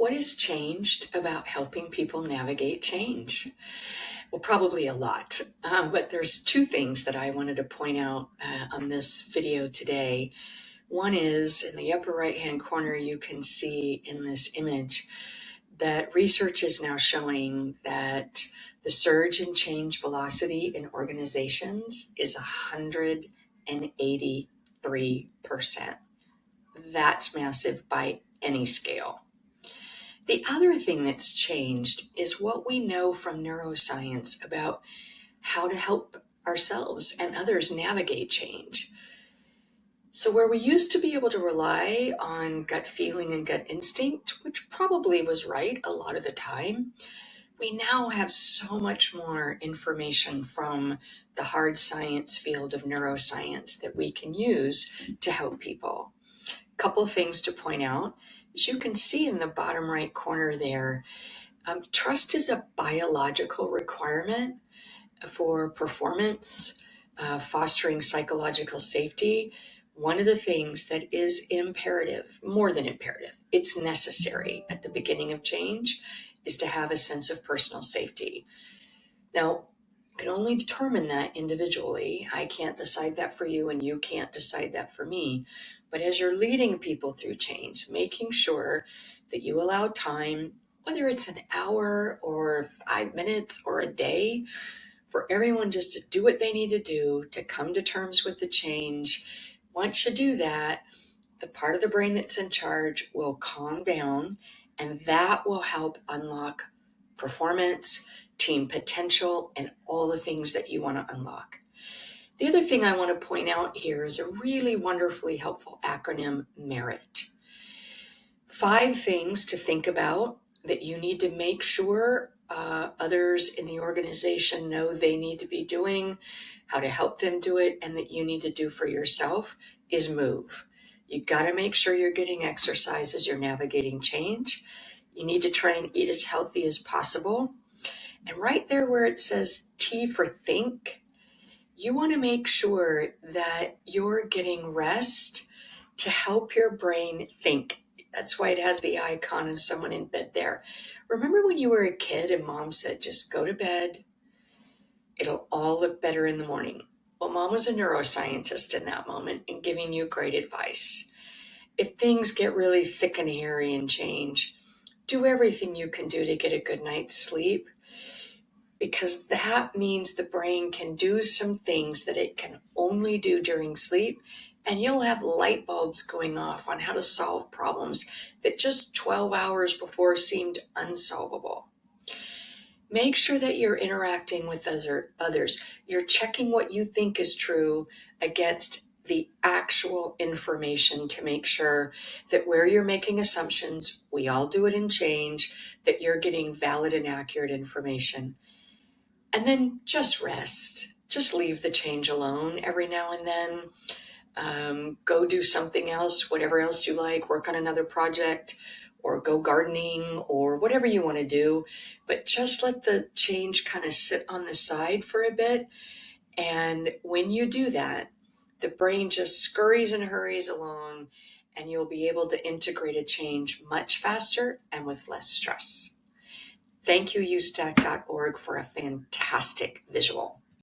What has changed about helping people navigate change? Well, probably a lot, but there's two things that I wanted to point out on this video today. One is in the upper right-hand corner, you can see in this image that research is now showing that the surge in change velocity in organizations is 183%. That's massive by any scale. The other thing that's changed is what we know from neuroscience about how to help ourselves and others navigate change. So where we used to be able to rely on gut feeling and gut instinct, which probably was right a lot of the time, we now have so much more information from the hard science field of neuroscience that we can use to help people. A couple things to point out. As you can see in the bottom right corner there, trust is a biological requirement for performance, fostering psychological safety. One of the things that is imperative, more than imperative, it's necessary at the beginning of change, is to have a sense of personal safety. Now, you can only determine that individually. I can't decide that for you, and you can't decide that for me. But as you're leading people through change, making sure that you allow time, whether it's an hour or 5 minutes or a day, for everyone just to do what they need to do to come to terms with the change. Once you do that, the part of the brain that's in charge will calm down, and that will help unlock performance, team potential, and all the things that you want to unlock. The other thing I want to point out here is a really wonderfully helpful acronym, MERIT. 5 things to think about that you need to make sure others in the organization know they need to be doing, how to help them do it, and that you need to do for yourself is move. You got to make sure you're getting exercise as you're navigating change. You need to try and eat as healthy as possible. And right there where it says T for think, you want to make sure that you're getting rest to help your brain think. That's why it has the icon of someone in bed there. Remember when you were a kid and mom said, just go to bed, it'll all look better in the morning. Well, mom was a neuroscientist in that moment and giving you great advice. If things get really thick and hairy and change, do everything you can do to get a good night's sleep, because that means the brain can do some things that it can only do during sleep, and you'll have light bulbs going off on how to solve problems that just 12 hours before seemed unsolvable. Make sure that you're interacting with others. You're checking what you think is true against the actual information to make sure that where you're making assumptions, we all do it in change, that you're getting valid and accurate information. And then just rest. Just leave the change alone every now and then. Go do something else, whatever else you like, work on another project, or go gardening, or whatever you want to do. But just let the change kind of sit on the side for a bit. And when you do that, the brain just scurries and hurries along, and you'll be able to integrate a change much faster and with less stress. Thank you, ustack.org, for a fantastic visual.